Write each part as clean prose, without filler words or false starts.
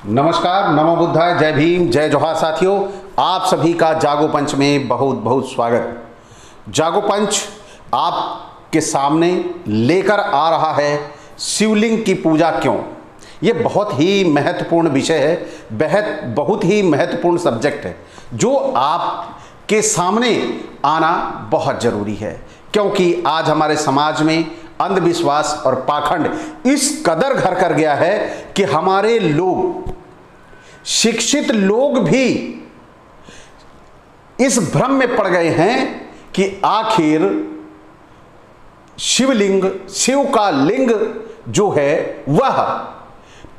नमस्कार, नमो बुद्धाय, जय भीम, जय जोहार। साथियों, आप सभी का जागो पंच में बहुत बहुत स्वागत। जागो पंच आपके सामने लेकर आ रहा है शिवलिंग की पूजा क्यों। ये बहुत ही महत्वपूर्ण विषय है, बहुत ही महत्वपूर्ण सब्जेक्ट है जो आपके सामने आना बहुत ज़रूरी है, क्योंकि आज हमारे समाज में अंधविश्वास और पाखंड इस कदर घर कर गया है कि हमारे लोग, शिक्षित लोग भी इस भ्रम में पड़ गए हैं कि आखिर शिवलिंग, शिव का लिंग जो है वह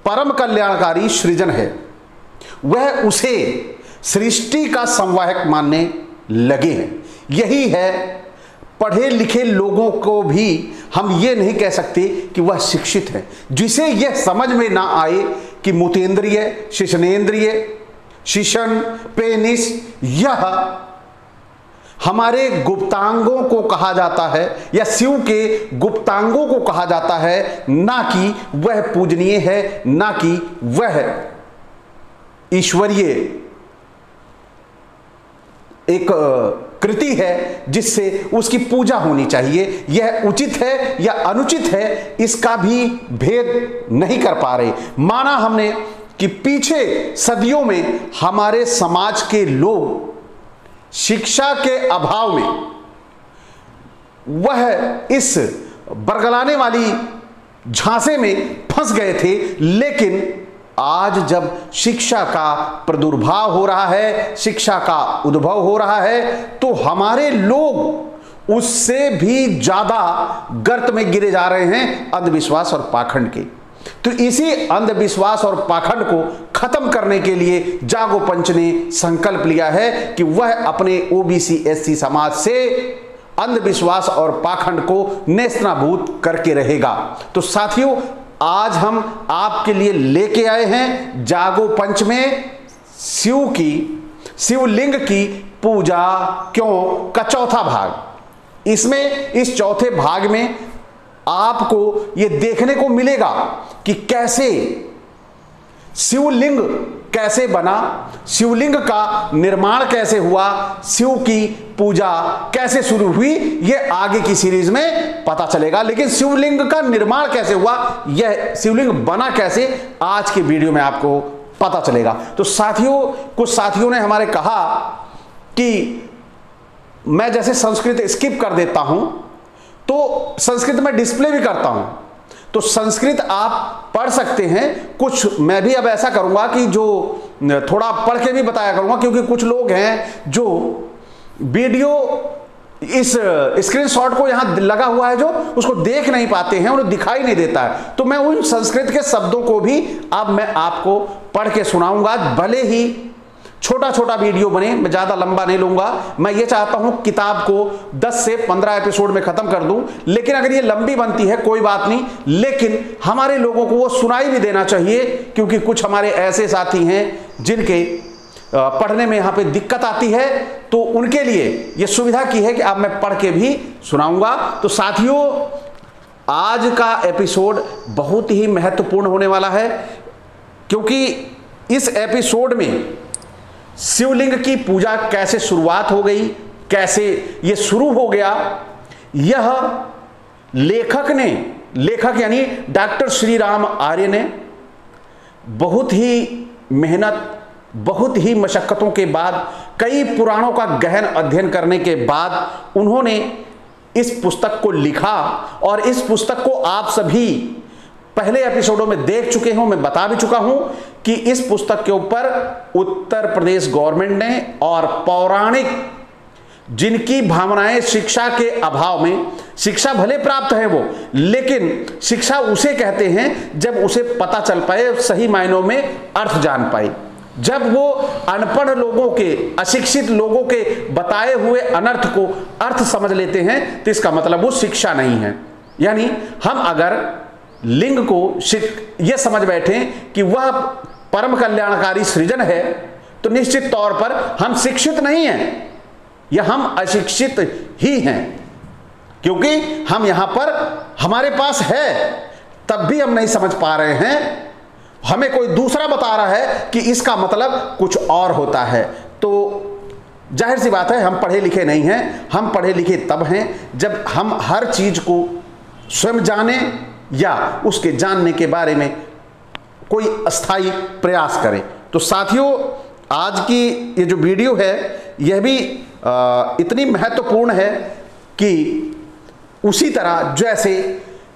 परम कल्याणकारी सृजन है, वह उसे सृष्टि का संवाहक मानने लगे हैं। यही है, पढ़े लिखे लोगों को भी हम ये नहीं कह सकते कि वह शिक्षित है, जिसे यह समझ में ना आए कि मूतेंद्रिय, शिशनेंद्रिय, शिशन, पेनिस यह हमारे गुप्तांगों को कहा जाता है या शिव के गुप्तांगों को कहा जाता है, ना कि वह पूजनीय है, ना कि वह ईश्वरीय एक कृति है जिससे उसकी पूजा होनी चाहिए। यह उचित है या अनुचित है, इसका भी भेद नहीं कर पा रहे। माना हमने कि पीछे सदियों में हमारे समाज के लोग शिक्षा के अभाव में वह इस बरगलाने वाली झांसे में फंस गए थे, लेकिन आज जब शिक्षा का प्रादुर्भाव हो रहा है, शिक्षा का उद्भव हो रहा है, तो हमारे लोग उससे भी ज्यादा गर्त में गिरे जा रहे हैं अंधविश्वास और पाखंड के। तो इसी अंधविश्वास और पाखंड को खत्म करने के लिए जागो पंच ने संकल्प लिया है कि वह अपने ओबीसी एससी समाज से अंधविश्वास और पाखंड को नेस्तनाबूद करके रहेगा। तो साथियों, आज हम आपके लिए लेके आए हैं जागो पंच में शिवलिंग की पूजा क्यों का चौथा भाग। इसमें इस चौथे भाग में आपको ये देखने को मिलेगा कि कैसे शिवलिंग कैसे बना, शिवलिंग का निर्माण कैसे हुआ, शिव की पूजा कैसे शुरू हुई, यह आगे की सीरीज में पता चलेगा। लेकिन शिवलिंग का निर्माण कैसे हुआ, यह शिवलिंग बना कैसे, आज के वीडियो में आपको पता चलेगा। तो साथियों, कुछ साथियों ने हमारे कहा कि मैं जैसे संस्कृत स्किप कर देता हूं तो संस्कृत में डिस्प्ले भी करता हूं, तो संस्कृत आप पढ़ सकते हैं। कुछ मैं भी अब ऐसा करूंगा कि जो थोड़ा पढ़ के भी बताया करूंगा, क्योंकि कुछ लोग हैं जो वीडियो इस स्क्रीनशॉट को यहां लगा हुआ है जो उसको देख नहीं पाते हैं, उन्हें दिखाई नहीं देता है। तो मैं उन संस्कृत के शब्दों को भी अब मैं आपको पढ़ के सुनाऊंगा। भले ही छोटा छोटा वीडियो बने, मैं ज्यादा लंबा नहीं लूंगा। मैं ये चाहता हूं किताब को 10 से 15 एपिसोड में खत्म कर दूं, लेकिन अगर ये लंबी बनती है कोई बात नहीं, लेकिन हमारे लोगों को वो सुनाई भी देना चाहिए, क्योंकि कुछ हमारे ऐसे साथी हैं जिनके पढ़ने में यहां पे दिक्कत आती है, तो उनके लिए ये सुविधा की है कि अब मैं पढ़ के भी सुनाऊंगा। तो साथियों, आज का एपिसोड बहुत ही महत्वपूर्ण होने वाला है, क्योंकि इस एपिसोड में शिवलिंग की पूजा कैसे शुरुआत हो गई, कैसे यह शुरू हो गया, यह लेखक यानी डॉक्टर श्री राम आर्य ने बहुत ही मेहनत, बहुत ही मशक्कतों के बाद, कई पुराणों का गहन अध्ययन करने के बाद उन्होंने इस पुस्तक को लिखा। और इस पुस्तक को आप सभी पहले एपिसोडों में देख चुके हो, मैं बता भी चुका हूं कि इस पुस्तक के ऊपर उत्तर प्रदेश गवर्नमेंट ने और पौराणिक जिनकी भावनाएं शिक्षा के अभाव में, शिक्षा भले प्राप्त है वो, लेकिन शिक्षा उसे कहते हैं जब उसे पता चल पाए, सही मायनों में अर्थ जान पाए। जब वो अनपढ़ लोगों के, अशिक्षित लोगों के बताए हुए अनर्थ को अर्थ समझ लेते हैं, तो इसका मतलब वो शिक्षा नहीं है। यानी हम अगर लिंग को यह समझ बैठे कि वह परम कल्याणकारी सृजन है, तो निश्चित तौर पर हम शिक्षित नहीं हैं या हम अशिक्षित ही हैं, क्योंकि हम यहां पर हमारे पास है, तब भी हम नहीं समझ पा रहे हैं। हमें कोई दूसरा बता रहा है कि इसका मतलब कुछ और होता है। तो जाहिर सी बात है हम पढ़े लिखे नहीं हैं। हम पढ़े लिखे तब हैं जब हम हर चीज को स्वयं जाने या उसके जानने के बारे में कोई अस्थाई प्रयास करें। तो साथियों, आज की ये जो वीडियो है यह भी इतनी महत्वपूर्ण है कि उसी तरह जैसे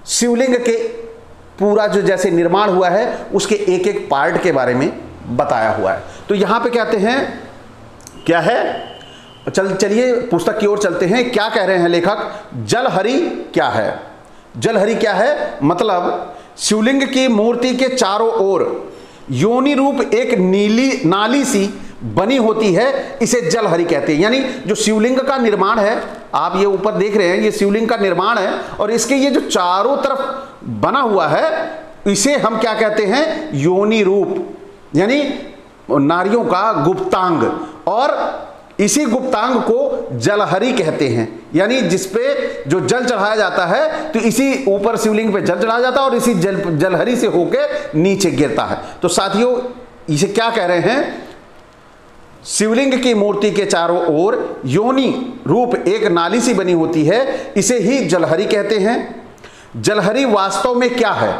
शिवलिंग के पूरा जो जैसे निर्माण हुआ है उसके एक एक पार्ट के बारे में बताया हुआ है। तो यहां पे कहते हैं क्या है, चलिए पुस्तक की ओर चलते हैं। क्या कह रहे हैं लेखक? जलहरी क्या है? जलहरी क्या है? मतलब शिवलिंग की मूर्ति के चारों ओर योनि रूप एक नीली नाली सी बनी होती है, इसे जलहरी कहते हैं। यानी जो शिवलिंग का निर्माण है, आप ये ऊपर देख रहे हैं, ये शिवलिंग का निर्माण है और इसके ये जो चारों तरफ बना हुआ है इसे हम क्या कहते हैं? योनि रूप, यानी नारियों का गुप्तांग। और इसी गुप्तांग को जलहरी कहते हैं। यानी जिसपे जो जल चढ़ाया जाता है तो इसी ऊपर शिवलिंग पे जल चढ़ाया जाता है और इसी जलहरी से होकर नीचे गिरता है। तो साथियों, इसे क्या कह रहे हैं? शिवलिंग की मूर्ति के चारों ओर योनि रूप एक नाली सी बनी होती है, इसे ही जलहरी कहते हैं। जलहरी वास्तव में क्या है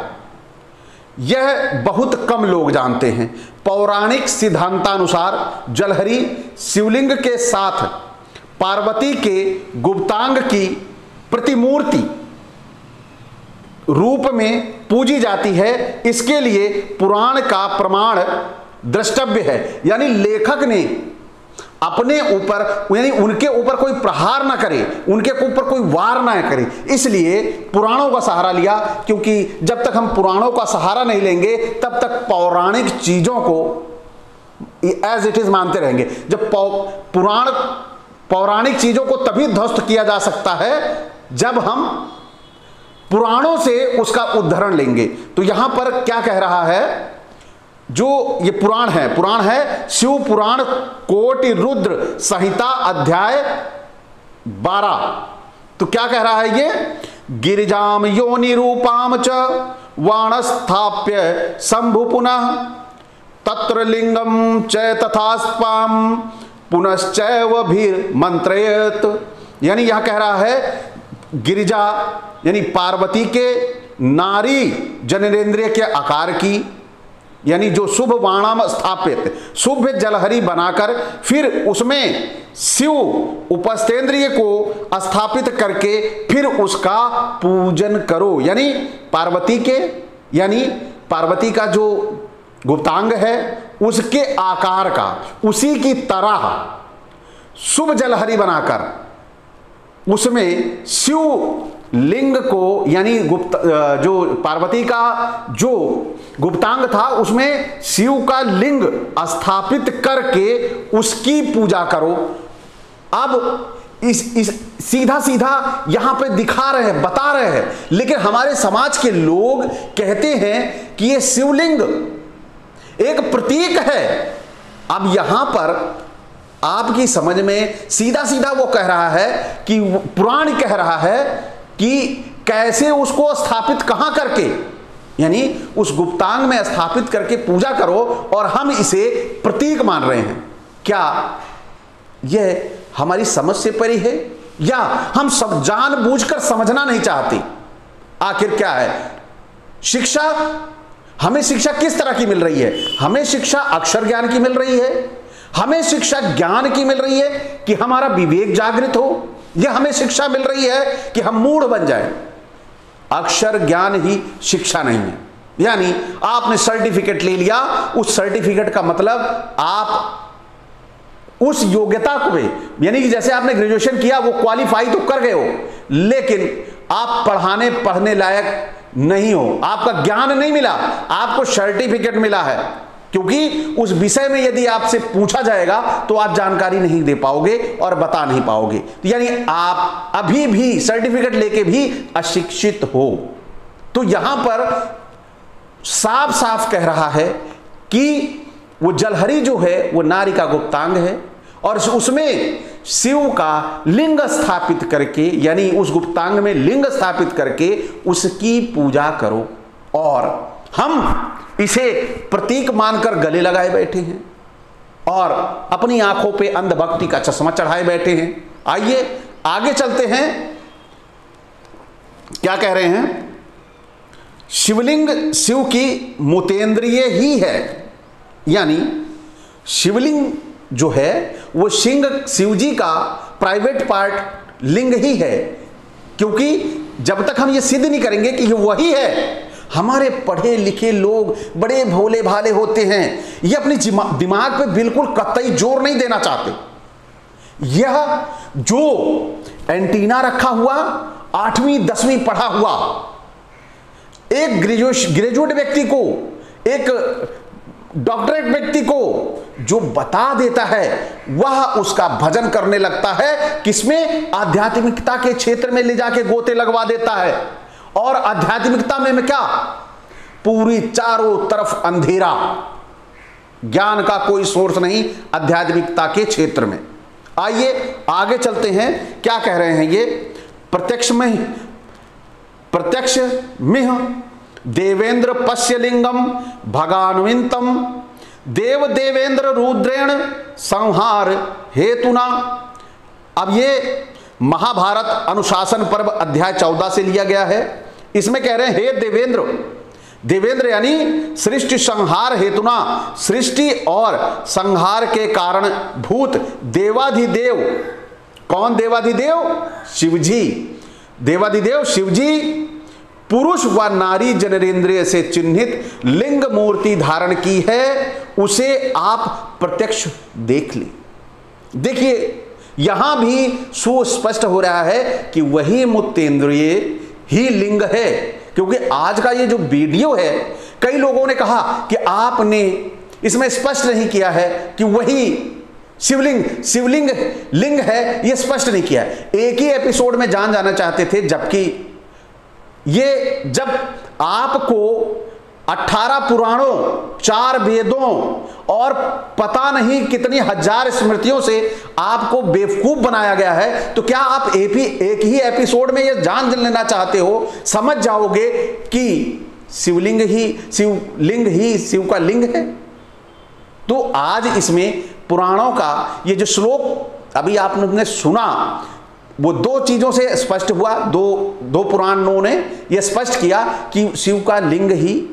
यह बहुत कम लोग जानते हैं। पौराणिक सिद्धांतानुसार जलहरी शिवलिंग के साथ पार्वती के गुप्तांग की प्रतिमूर्ति रूप में पूजी जाती है। इसके लिए पुराण का प्रमाण द्रष्टव्य है। यानी लेखक ने अपने ऊपर, यानी उनके ऊपर कोई प्रहार ना करे, उनके ऊपर कोई वार ना करे, इसलिए पुराणों का सहारा लिया। क्योंकि जब तक हम पुराणों का सहारा नहीं लेंगे तब तक पौराणिक चीजों को एज इट इज मानते रहेंगे। जब पौराणिक चीजों को तभी ध्वस्त किया जा सकता है जब हम पुराणों से उसका उद्धरण लेंगे। तो यहां पर क्या कह रहा है? जो ये पुराण है शिव पुराण कोटि रुद्र संहिता अध्याय 12। तो क्या कह रहा है ये? गिरिजाम योनि रूपाम च वाणस्थाप्य शंभु पुनः तत्र लिंगम च तथास्पाम पुनश्चैव भीर मंत्रयत। यानी यह कह रहा है गिरिजा यानी पार्वती के नारी जननेंद्रिय के आकार की, यानी जो शुभ वाणाम स्थापित शुभ जलहरी बनाकर फिर उसमें शिव उपस्थेंद्रिय को स्थापित करके फिर उसका पूजन करो। यानी पार्वती का जो गुप्तांग है उसके आकार का, उसी की तरह शुभ जलहरी बनाकर उसमें शिव लिंग को, यानी जो पार्वती का जो गुप्तांग था उसमें शिव का लिंग स्थापित करके उसकी पूजा करो। अब इस सीधा सीधा यहां पे दिखा रहे हैं, बता रहे हैं, लेकिन हमारे समाज के लोग कहते हैं कि ये शिवलिंग एक प्रतीक है। अब यहां पर आपकी समझ में सीधा सीधा वो कह रहा है कि पुराण कह रहा है कि कैसे उसको स्थापित कहां करके, यानी उस गुप्तांग में स्थापित करके पूजा करो, और हम इसे प्रतीक मान रहे हैं। क्या यह हमारी समझ से परे है या हम सब जानबूझकर समझना नहीं चाहते? आखिर क्या है शिक्षा? हमें शिक्षा किस तरह की मिल रही है? हमें शिक्षा अक्षर ज्ञान की मिल रही है, हमें शिक्षा ज्ञान की मिल रही है कि हमारा विवेक जागृत हो, या हमें शिक्षा मिल रही है कि हम मूढ़ बन जाएं? अक्षर ज्ञान ही शिक्षा नहीं है। यानी आपने सर्टिफिकेट ले लिया, उस सर्टिफिकेट का मतलब आप उस योग्यता को, यानी कि जैसे आपने ग्रेजुएशन किया वो क्वालिफाई तो कर गए हो, लेकिन आप पढ़ने लायक नहीं हो, आपका ज्ञान नहीं मिला, आपको सर्टिफिकेट मिला है। क्योंकि उस विषय में यदि आपसे पूछा जाएगा तो आप जानकारी नहीं दे पाओगे और बता नहीं पाओगे। यानी आप अभी भी सर्टिफिकेट लेके भी अशिक्षित हो। तो यहां पर साफ साफ कह रहा है कि वो जलहरी जो है वो नारी का गुप्तांग है, और उसमें शिव का लिंग स्थापित करके, यानी उस गुप्तांग में लिंग स्थापित करके उसकी पूजा करो। और हम इसे प्रतीक मानकर गले लगाए बैठे हैं और अपनी आंखों पे अंधभक्ति का चश्मा चढ़ाए बैठे हैं। आइए आगे चलते हैं, क्या कह रहे हैं? शिवलिंग शिव की मूतेंद्रिय ही है, यानी शिवलिंग जो है वो शिव जी का प्राइवेट पार्ट लिंग ही है, क्योंकि जब तक हम ये सिद्ध नहीं करेंगे कि ये वही है। हमारे पढ़े लिखे लोग बड़े भोले भाले होते हैं, ये अपने दिमाग पे बिल्कुल कतई जोर नहीं देना चाहते। यह जो एंटीना रखा हुआ 8वीं 10वीं पढ़ा हुआ एक ग्रेजुएट व्यक्ति को, एक डॉक्टरेट व्यक्ति को जो बता देता है, वह उसका भजन करने लगता है। किसमें? आध्यात्मिकता के क्षेत्र में ले जाके गोते लगवा देता है। और आध्यात्मिकता में क्या? पूरी चारों तरफ अंधेरा, ज्ञान का कोई सोर्स नहीं आध्यात्मिकता के क्षेत्र में। आइए आगे चलते हैं, क्या कह रहे हैं ये? प्रत्यक्ष मिह देवेंद्र पश्यलिंगम भगान्वितम देव देवेंद्र रुद्रेण संहार हेतुना। अब ये महाभारत अनुशासन पर्व अध्याय 14 से लिया गया है। इसमें कह रहे हैं, हे देवेंद्र, देवेंद्र यानी सृष्टि संहार हेतुना, सृष्टि और संहार के कारण भूत देवाधिदेव। कौन देवाधिदेव? शिवजी। देवाधिदेव शिवजी पुरुष व नारी जननेंद्रिय से चिन्हित लिंग मूर्ति धारण की है, उसे आप प्रत्यक्ष देख ले। देखिए यहां भी सुस्पष्ट हो रहा है कि वही मूतेंद्रिय ही लिंग है, क्योंकि आज का ये जो वीडियो है, कई लोगों ने कहा कि आपने इसमें स्पष्ट नहीं किया है कि वही शिवलिंग लिंग है, ये स्पष्ट नहीं किया है। एक ही एपिसोड में जाना चाहते थे, जबकि ये जब आपको 18 पुराणों, 4 वेदों और पता नहीं कितनी हजार स्मृतियों से आपको बेवकूफ बनाया गया है, तो क्या आप एक ही एपिसोड में ये जान लेना चाहते हो? समझ जाओगे कि शिवलिंग ही शिव का लिंग है। तो आज इसमें पुराणों का ये जो श्लोक अभी आपने सुना, वो 2 चीजों से स्पष्ट हुआ। दो पुराणों ने यह स्पष्ट किया कि शिव का लिंग ही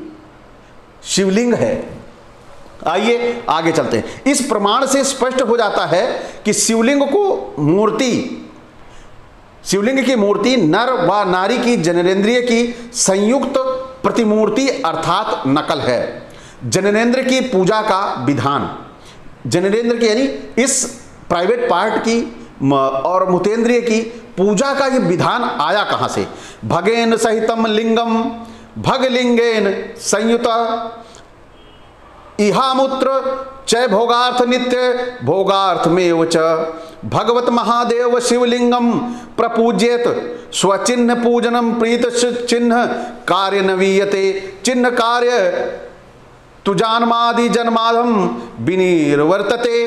शिवलिंग है। आइए आगे चलते हैं। इस प्रमाण से स्पष्ट हो जाता है कि शिवलिंग की मूर्ति नर व नारी की जननेंद्रिय की संयुक्त प्रतिमूर्ति अर्थात नकल है। जननेंद्र की पूजा का विधान, जननेंद्र की यानी इस प्राइवेट पार्ट की और मूतेंद्रिय की पूजा का ये विधान आया कहां से? भगेन सहितम लिंगम भगलिंगेन संयुत इहामूत्र चय भोगार्थ नित्य भोगार्थमेव च भगवत महादेव शिवलिंगम प्रपूज्येत स्वचिन्ह पूजनम प्रीत चिन्ह कार्य नवीयते चिन्ह कार्य तुजान्मादि जन्माधम विनिर्वर्तते।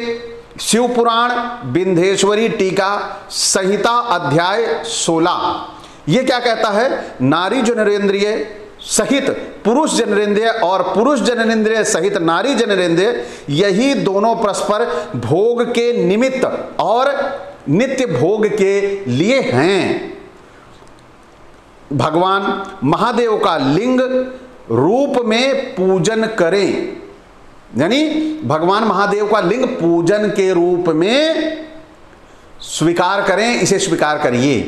शिव पुराण विंध्येश्वरी टीका संहिता अध्याय 16 ये क्या कहता है? नारी जननेंद्रिय सहित पुरुष जननेंद्रिय और पुरुष जननेंद्रिय सहित नारी जननेंद्रिय, यही दोनों परस्पर भोग के निमित्त और नित्य भोग के लिए हैं। भगवान महादेव का लिंग रूप में पूजन करें, यानी भगवान महादेव का लिंग पूजन के रूप में स्वीकार करें, इसे स्वीकार करिए।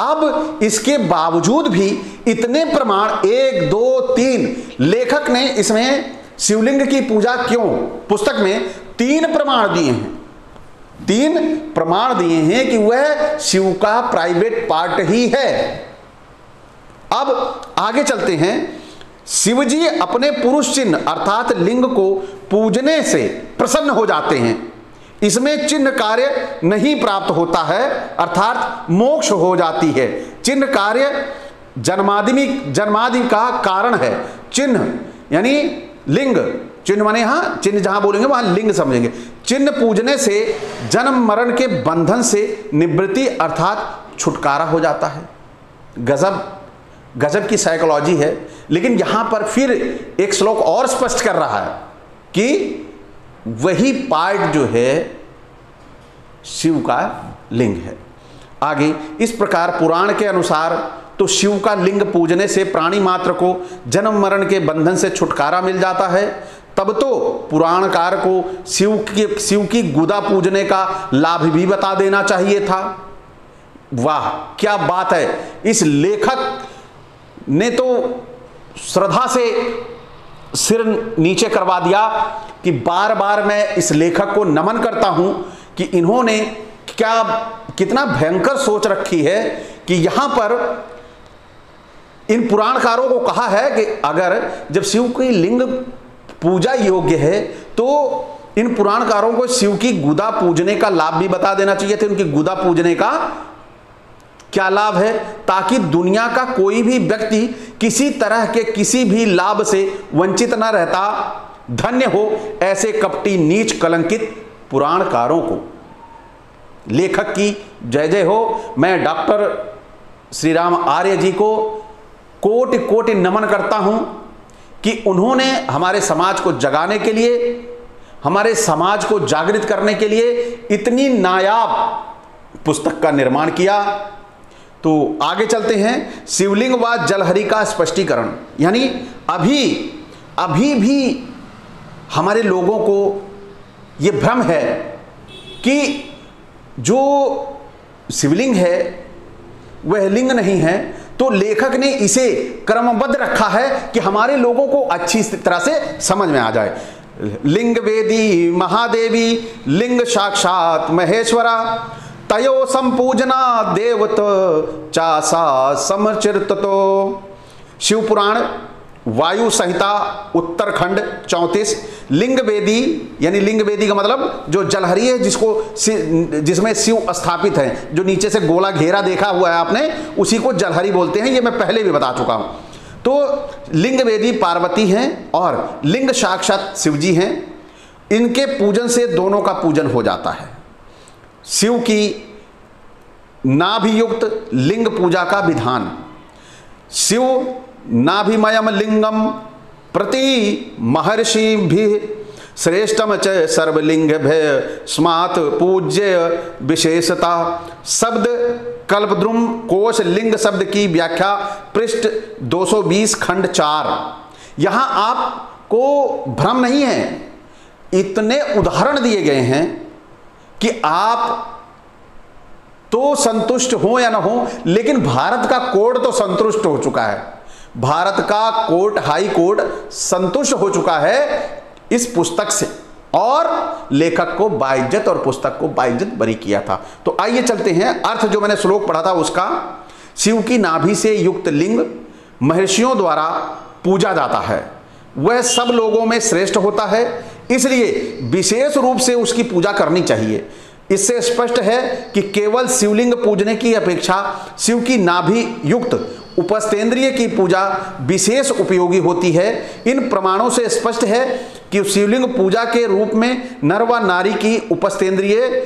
अब इसके बावजूद भी इतने प्रमाण 1 2 3 लेखक ने इसमें शिवलिंग की पूजा क्यों, पुस्तक में 3 प्रमाण दिए हैं। 3 प्रमाण दिए हैं कि वह शिव का प्राइवेट पार्ट ही है। अब आगे चलते हैं। शिवजी अपने पुरुष चिन्ह अर्थात लिंग को पूजने से प्रसन्न हो जाते हैं। इसमें चिन्ह कार्य नहीं प्राप्त होता है, अर्थात मोक्ष हो जाती है। चिन्ह कार्य जन्मादि का कारण है। चिन्ह यानी लिंग, चिन्ह माने यहां चिन्ह जहां बोलेंगे वहां लिंग समझेंगे। चिन्ह पूजने से जन्म मरण के बंधन से निवृत्ति अर्थात छुटकारा हो जाता है। गजब गजब की साइकोलॉजी है। लेकिन यहां पर फिर एक श्लोक और स्पष्ट कर रहा है कि वही पार्ट जो है शिव का लिंग है। आगे इस प्रकार पुराण के अनुसार तो शिव का लिंग पूजने से प्राणी मात्र को जन्म मरण के बंधन से छुटकारा मिल जाता है। तब तो पुराणकार को शिव की गुदा पूजने का लाभ भी बता देना चाहिए था। वाह क्या बात है, इस लेखक ने तो श्रद्धा से सिर नीचे करवा दिया कि बार बार मैं इस लेखक को नमन करता हूं कि इन्होंने कितना भयंकर सोच रखी है कि यहां पर इन पुराणकारों को कहा है कि अगर जब शिव की लिंग पूजा योग्य है तो इन पुराणकारों को शिव की गुदा पूजने का लाभ भी बता देना चाहिए था। उनकी गुदा पूजने का क्या लाभ है, ताकि दुनिया का कोई भी व्यक्ति किसी तरह के किसी भी लाभ से वंचित न रहता। धन्य हो ऐसे कपटी नीच कलंकित पुराणकारों को। लेखक की जय जय हो। मैं डॉक्टर श्री राम आर्य जी को कोटि कोटि नमन करता हूं कि उन्होंने हमारे समाज को जगाने के लिए, हमारे समाज को जागृत करने के लिए इतनी नायाब पुस्तक का निर्माण किया। तो आगे चलते हैं। शिवलिंग व जलहरी का स्पष्टीकरण, यानी अभी भी हमारे लोगों को यह भ्रम है कि जो शिवलिंग है वह लिंग नहीं है। तो लेखक ने इसे क्रमबद्ध रखा है कि हमारे लोगों को अच्छी तरह से समझ में आ जाए। लिंग वेदी महादेवी लिंग साक्षात महेश्वरा तयो संपूजना देवत चासा समचरित। शिव पुराण वायु संहिता उत्तरखंड 34। लिंग वेदी यानी लिंग वेदी का मतलब जो जलहरी है जिसमें शिव स्थापित है, जो नीचे से गोला घेरा देखा हुआ है आपने, उसी को जलहरी बोलते हैं। ये मैं पहले भी बता चुका हूं। तो लिंग वेदी पार्वती हैं और लिंग साक्षात शिवजी हैं। इनके पूजन से दोनों का पूजन हो जाता है। शिव की नाभियुक्त लिंग पूजा का विधान। शिव नाभिमयम लिंगम प्रति महर्षि भी श्रेष्ठम च सर्वलिंग भय स्मात पूज्य विशेषता। शब्द कल्पद्रुम कोश लिंग शब्द की व्याख्या पृष्ठ 220 खंड 4। यहां आपको भ्रम नहीं है, इतने उदाहरण दिए गए हैं कि आप तो संतुष्ट हो या ना हो, लेकिन भारत का कोर्ट तो संतुष्ट हो चुका है। भारत का कोर्ट, हाई कोर्ट संतुष्ट हो चुका है इस पुस्तक से और लेखक को बाइज्जत और पुस्तक को बाइज्जत बरी किया था। तो आइए चलते हैं अर्थ जो मैंने श्लोक पढ़ा था उसका। शिव की नाभि से युक्त लिंग महर्षियों द्वारा पूजा जाता है, वह सब लोगों में श्रेष्ठ होता है, इसलिए विशेष रूप से उसकी पूजा करनी चाहिए। इससे स्पष्ट है कि केवल शिवलिंग पूजने की अपेक्षा शिव की नाभि युक्त उपस्थेंद्रिय की पूजा विशेष उपयोगी होती है। इन प्रमाणों से स्पष्ट है कि शिवलिंग पूजा के रूप में नर व नारी की उपस्थेंद्रिय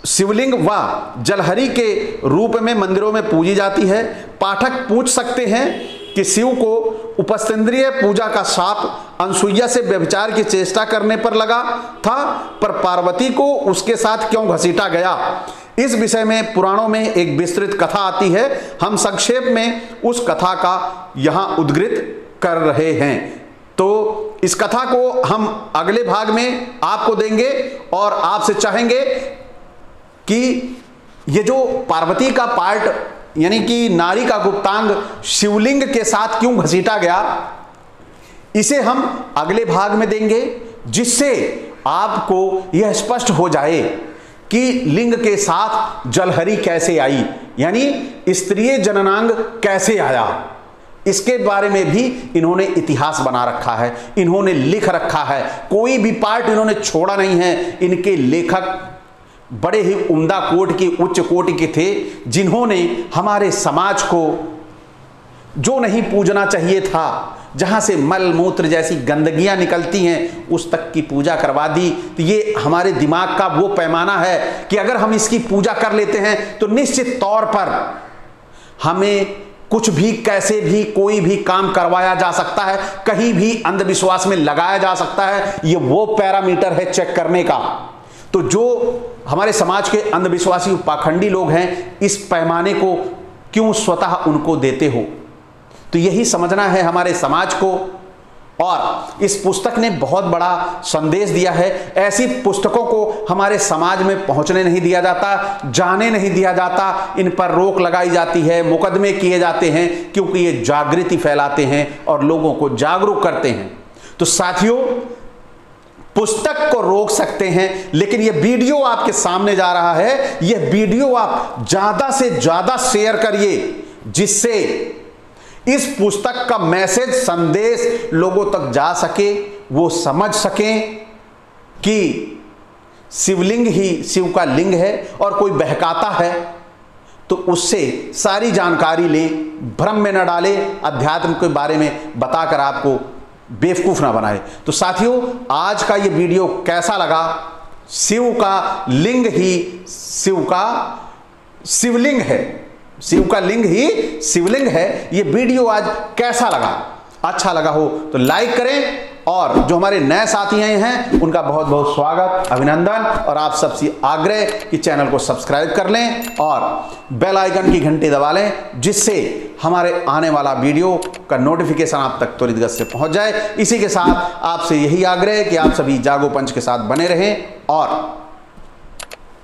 शिवलिंग व जलहरी के रूप में मंदिरों में पूजी जाती है। पाठक पूछ सकते हैं कि शिव को उपस्थेंद्रिय पूजा का शाप अनसुईया से व्यभिचार की चेष्टा करने पर लगा था, पर पार्वती को उसके साथ क्यों घसीटा गया। इस विषय में पुराणों में एक विस्तृत कथा आती है। हम संक्षेप में उस कथा का यहां उद्धृत कर रहे हैं। तो इस कथा को हम अगले भाग में आपको देंगे और आपसे चाहेंगे कि ये जो पार्वती का पार्ट यानी कि नारी का गुप्तांग शिवलिंग के साथ क्यों घसीटा गया, इसे हम अगले भाग में देंगे, जिससे आपको यह स्पष्ट हो जाए कि लिंग के साथ जलहरी कैसे आई, यानी स्त्रीय जननांग कैसे आया। इसके बारे में भी इन्होंने इतिहास बना रखा है, इन्होंने लिख रखा है, कोई भी पार्ट इन्होंने छोड़ा नहीं है। इनके लेखक बड़े ही उम्दा कोटि की उच्च कोटि के थे, जिन्होंने हमारे समाज को जो नहीं पूजना चाहिए था, जहां से मल मूत्र जैसी गंदगियां निकलती हैं, उस तक की पूजा करवा दी। तो ये हमारे दिमाग का वो पैमाना है कि अगर हम इसकी पूजा कर लेते हैं तो निश्चित तौर पर हमें कुछ भी कैसे भी कोई भी काम करवाया जा सकता है, कहीं भी अंधविश्वास में लगाया जा सकता है। ये वो पैरामीटर है चेक करने का। तो जो हमारे समाज के अंधविश्वासी पाखंडी लोग हैं, इस पैमाने को क्यों स्वतः उनको देते हो? तो यही समझना है हमारे समाज को। और इस पुस्तक ने बहुत बड़ा संदेश दिया है। ऐसी पुस्तकों को हमारे समाज में पहुंचने नहीं दिया जाता, जाने नहीं दिया जाता, इन पर रोक लगाई जाती है, मुकदमे किए जाते हैं, क्योंकि ये जागृति फैलाते हैं और लोगों को जागरूक करते हैं। तो साथियों, पुस्तक को रोक सकते हैं, लेकिन ये वीडियो आपके सामने जा रहा है, ये वीडियो आप ज्यादा से ज्यादा शेयर करिए, जिससे इस पुस्तक का मैसेज, संदेश लोगों तक जा सके, वो समझ सकें कि शिवलिंग ही शिव का लिंग है और कोई बहकाता है तो उससे सारी जानकारी ले, भ्रम में न डाले, अध्यात्म के बारे में बताकर आपको बेवकूफ ना बनाए। तो साथियों, आज का ये वीडियो कैसा लगा? शिव का लिंग ही शिव का शिवलिंग है, शिव का लिंग ही शिवलिंग है। ये वीडियो आज कैसा लगा? अच्छा लगा हो तो लाइक करें, और जो हमारे नए साथी हैं उनका बहुत बहुत स्वागत, अभिनंदन, और आप सबसे आग्रह कि चैनल को सब्सक्राइब कर लें और बेल आइकन की घंटी दबा लें, जिससे हमारे आने वाला वीडियो का नोटिफिकेशन आप तक त्वरित गति से पहुंच जाए। इसी के साथ आपसे यही आग्रह कि आप सभी जागो पंच के साथ बने रहें और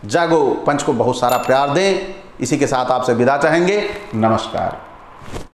जागो पंच को बहुत सारा प्यार दें। इसी के साथ आपसे विदा चाहेंगे। नमस्कार।